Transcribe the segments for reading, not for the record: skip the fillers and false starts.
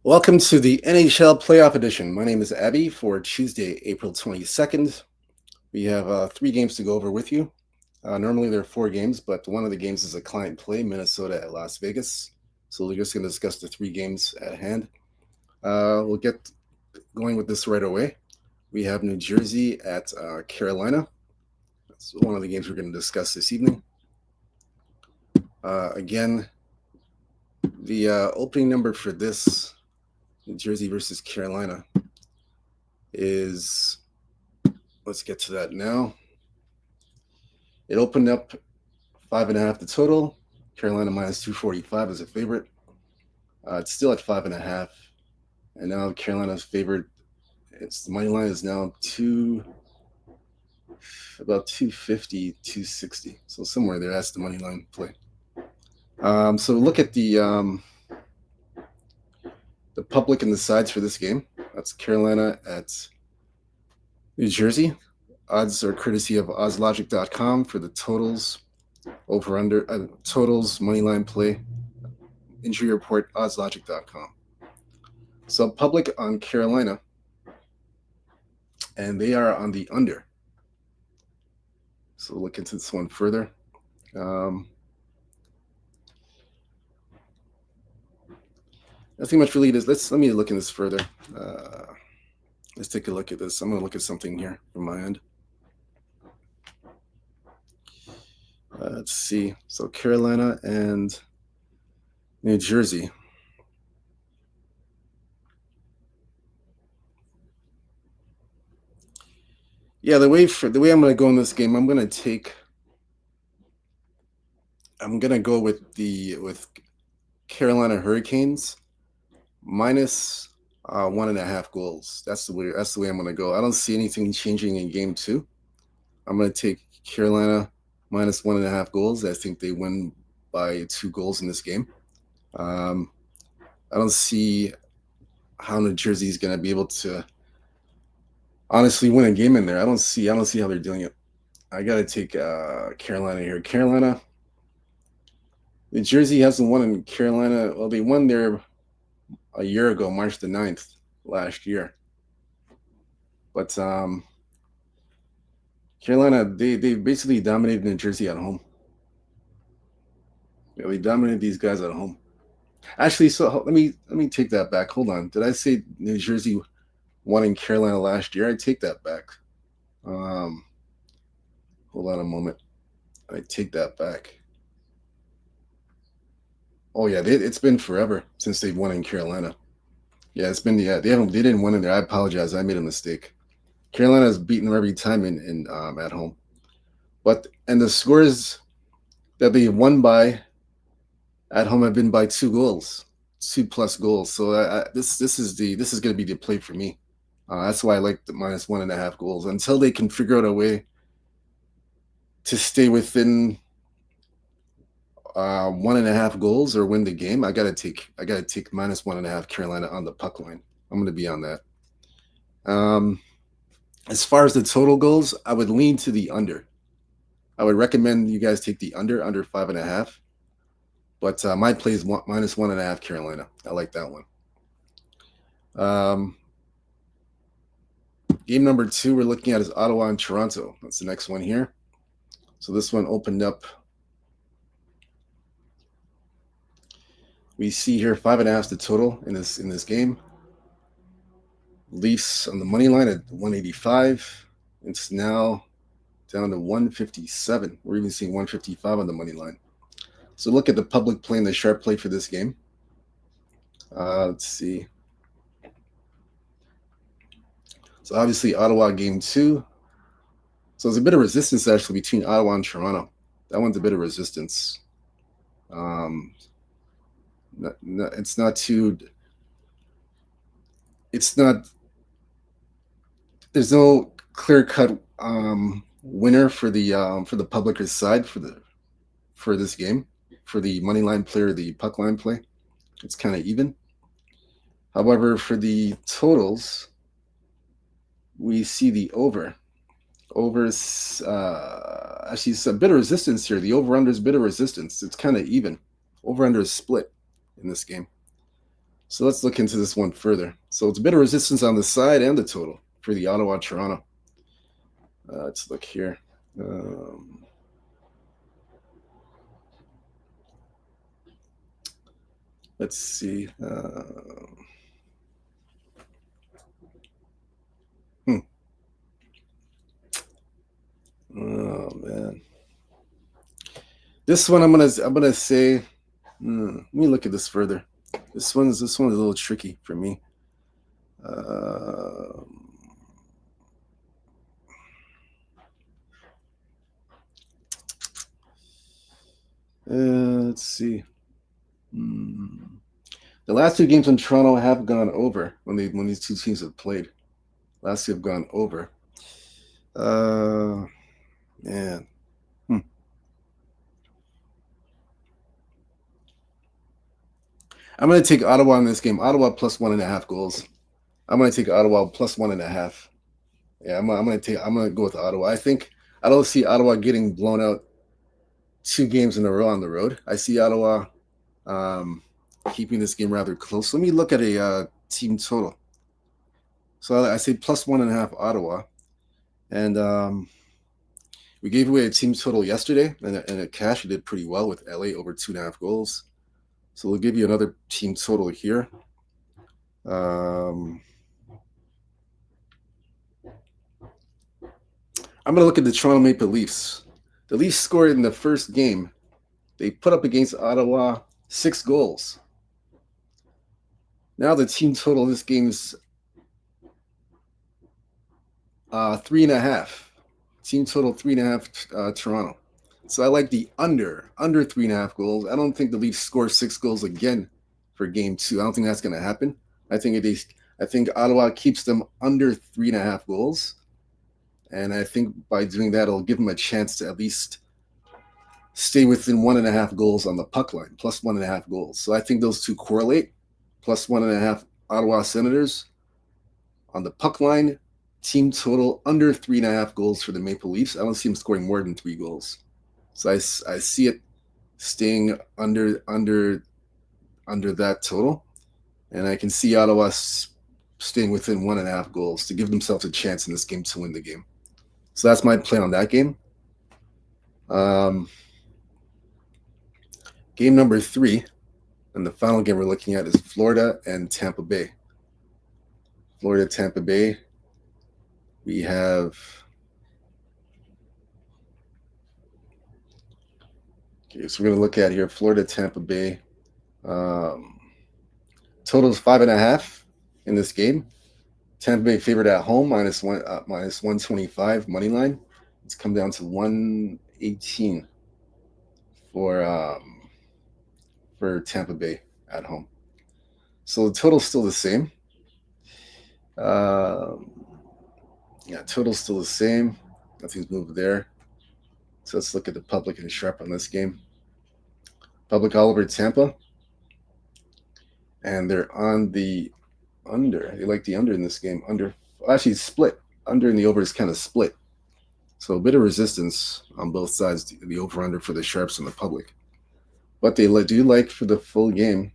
Welcome to the NHL Playoff Edition. My name is Abby for Tuesday, April 22nd. We have 3 games to go over with you. Normally there are 4 games, but one of the games is a client play, Minnesota at Las Vegas. So we're just going to discuss the 3 games at hand. We'll get going with this right away. We have New Jersey at Carolina. That's one of the games we're going to discuss this evening. Again, the opening number for this New Jersey versus Carolina is, let's get to that now. It opened up 5.5 the total. Carolina minus 245 as a favorite. It's still at 5.5, and now Carolina's favored. Its the money line is now about 250, 260. So somewhere there, that's the money line play. So look at the public and the sides for this game. That's Carolina at New Jersey. Odds are courtesy of oddslogic.com for the totals, over under totals, money line play, injury report, oddslogic.com. So public on Carolina, and they are on the under. So we'll look into this one further. Nothing much really. Let me look into this further. Let's take a look at this. I'm going to look at something here from my end. Let's see. So Carolina and New Jersey. Yeah, the way I'm going to go in this game, I'm going to go with Carolina Hurricanes minus 1.5 goals. That's the way I'm going to go. I don't see anything changing in game 2. I'm going to take Carolina minus 1.5 goals. I think they win by 2 goals in this game. I don't see how New Jersey is going to be able to honestly win a game in there. I don't see how they're doing it. I got to take Carolina here. Carolina. New Jersey hasn't won in Carolina. Well, they won there a year ago, March the 9th last year. But Carolina, they basically dominated New Jersey at home. Yeah, they dominated these guys at home. Actually, so let me take that back. Hold on. Did I say New Jersey won in Carolina last year? I take that back. Hold on a moment. I take that back. Oh yeah, it's been forever since they've won in Carolina. Yeah, it's been they didn't win in there. I apologize. I made a mistake. Carolina has beaten them every time in at home, and the scores that they won by at home have been by 2 goals, 2+ goals. So this is going to be the play for me. That's why I like the minus 1.5 goals until they can figure out a way to stay within 1.5 goals or win the game. I gotta take minus 1.5 Carolina on the puck line. I'm gonna be on that. As far as the total goes, I would lean to the under. I would recommend you guys take the under 5.5. But my play is minus 1.5 Carolina. I like that one. Game number 2 we're looking at is Ottawa and Toronto. That's the next one here. So this one opened up. We see here 5.5 the total in this game. Leafs on the money line at 185. It's now down to 157. We're even seeing 155 on the money line. So look at the public play and the sharp play for this game. Let's see. So obviously Ottawa game 2. So there's a bit of resistance actually between Ottawa and Toronto. That one's a bit of resistance. There's no clear-cut winner for the public side for this game, for the money line play or the puck line play. It's kind of even. However, for the totals, we see the over. Overs actually it's a bit of resistance here. The over-under is a bit of resistance. It's kind of even. Over-under is split in this game. So let's look into this one further. So it's a bit of resistance on the side and the total for the Ottawa Toronto. Let's look here. Let's see. Oh man, this one I'm gonna say. Let me look at this further. This one's a little tricky for me. Let's see. The last two games in Toronto have gone over when these two teams have played. Last two have gone over. Man. I'm going to take Ottawa in this game. Ottawa plus 1.5 goals. I'm going to take Ottawa plus 1.5. Yeah, I'm going to go with Ottawa. I don't see Ottawa getting blown out 2 games in a row on the road. I see Ottawa keeping this game rather close. Let me look at a team total. So I say plus 1.5 Ottawa, and we gave away a team total yesterday, and it cashed. It did pretty well with LA over 2.5 goals. So we'll give you another team total here. I'm going to look at the Toronto Maple Leafs. The Leafs scored in the first game. They put up against Ottawa 6 goals. Now the team total of this game is 3.5. Team total 3.5 Toronto. So I like the under 3.5 goals. I don't think the Leafs score 6 goals again for game 2. I don't think that's going to happen. I think Ottawa keeps them under 3.5 goals. And I think by doing that, it'll give them a chance to at least stay within 1.5 goals on the puck line, plus 1.5 goals. So I think those two correlate. Plus 1.5 Ottawa Senators on the puck line. Team total under 3.5 goals for the Maple Leafs. I don't see them scoring more than 3 goals. So I see it staying under that total. And I can see Ottawa staying within 1.5 goals to give themselves a chance in this game to win the game. So that's my plan on that game. Game number 3, and the final game we're looking at is Florida and Tampa Bay. Florida, Tampa Bay. We have so we're going to look at here Florida, Tampa Bay. Total is 5.5 in this game. Tampa Bay favored at home minus 125 money line. It's come down to 118 for Tampa Bay at home. So the total's still the same. Total's still the same. Nothing's moved there. So let's look at the public and sharp on this game. Public all over Tampa. And they're on the under. They like the under in this game. Under, actually split. Under and the over is kind of split. So a bit of resistance on both sides, the over-under for the sharps and the public. But they do like for the full game,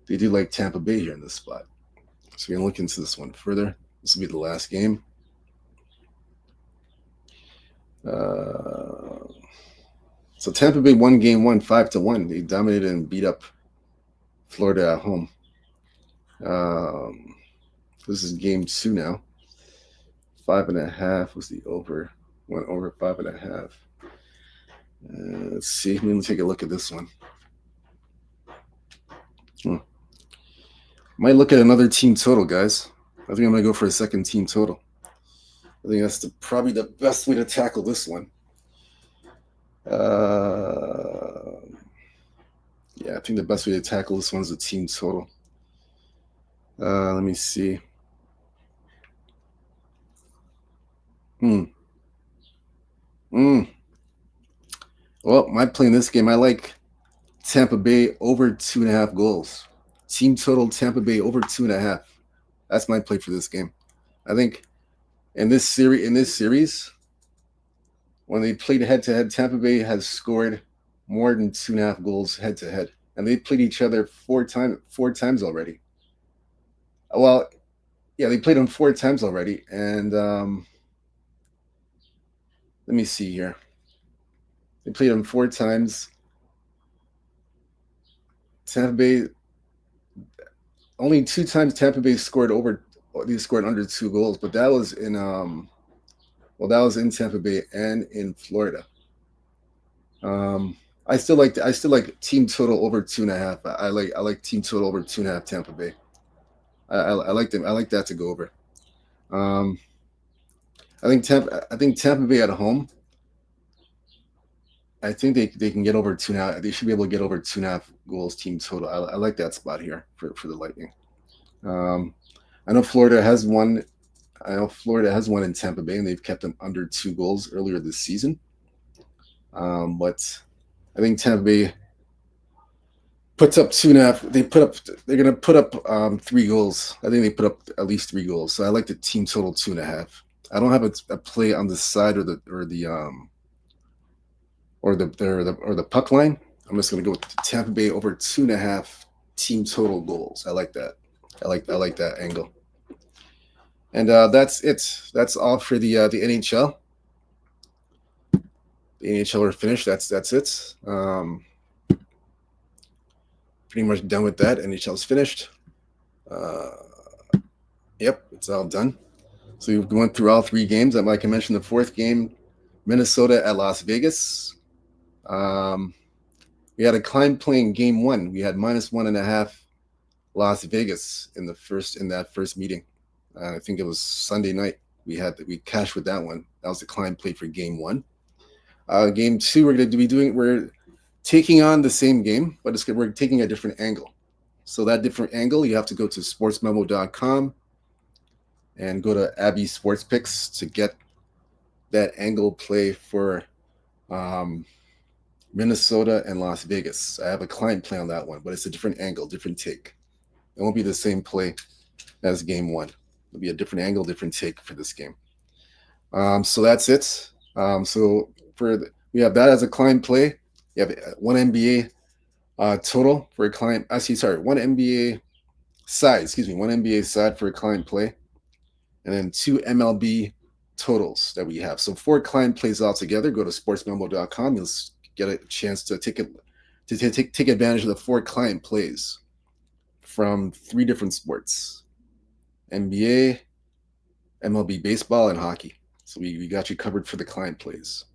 they do like Tampa Bay here in this spot. So we're going to look into this one further. This will be the last game. So Tampa Bay won game 1 5-1. They dominated and beat up Florida at home. This is game 2 now. 5.5 was the over. Went over 5.5. Let's see. Let me take a look at this one. Might look at another team total, guys. I think I'm going to go for a second team total. I think that's probably the best way to tackle this one. Yeah, I think the best way to tackle this one is a team total. Let me see. Well, my play in this game, I like Tampa Bay over 2.5 goals. Team total Tampa Bay over 2.5. That's my play for this game. I think in this series, when they played head-to-head, Tampa Bay has scored more than 2.5 goals head-to-head and they played each other four times already. Well, yeah, they played them four times already, and let me see here. They played them four times. Tampa Bay only two times Tampa Bay scored over. They scored under 2 goals, but that was in that was in Tampa Bay and in Florida. Um, I still like team total over 2.5. I like team total over 2.5 Tampa Bay. I like them. I like that to go over. Um, I think Tampa Bay at home. I think they can get over 2.5. They should be able to get over 2.5 goals team total. I like that spot here for the Lightning. Um, I know Florida has won. I know Florida has won in Tampa Bay, and they've kept them under 2 goals earlier this season. But I think Tampa Bay puts up 2.5. They're gonna put up 3 goals. I think they put up at least 3 goals. So I like the team total 2.5. I don't have a play on the side or the puck line. I'm just gonna go with Tampa Bay over 2.5 team total goals. I like that. I like that angle. And that's it. That's all for the NHL. The NHL are finished. That's it. Pretty much done with that. NHL's finished. Uh, yep, it's all done. So we went through all 3 games. Like I mentioned, the fourth game, Minnesota at Las Vegas. We had a Klein playing game 1. We had -1.5 Las Vegas in that first meeting. I think it was Sunday night. We cashed with that one. That was the Klein play for game 1. Game 2, we're taking on the same game, but we're taking a different angle. So that different angle, you have to go to sportsmemo.com and go to Abby Sports Picks to get that angle play for Minnesota and Las Vegas. I have a client play on that one, but it's a different angle, different take. It won't be the same play as game 1. It'll be a different angle, different take for this game. So that's it. We have that as a client play. You have one NBA total for a client. Actually, sorry, one NBA side. Excuse me, one NBA side for a client play, and then 2 MLB totals that we have. So 4 client plays all together. Go to sportsmemo.com. You'll get a chance to take advantage of the 4 client plays from 3 different sports: NBA, MLB baseball, and hockey. So we got you covered for the client plays.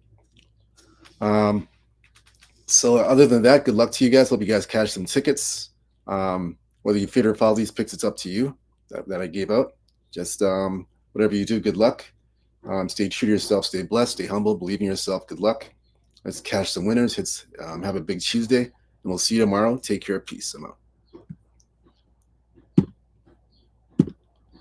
So other than that, good luck to you guys. Hope you guys cash some tickets. Whether you fit or follow these picks, it's up to you that I gave out. Just whatever you do, good luck. Stay true to yourself. Stay blessed. Stay humble. Believe in yourself. Good luck. Let's cash some winners. Have a big Tuesday, and we'll see you tomorrow. Take care. Peace. I'm out.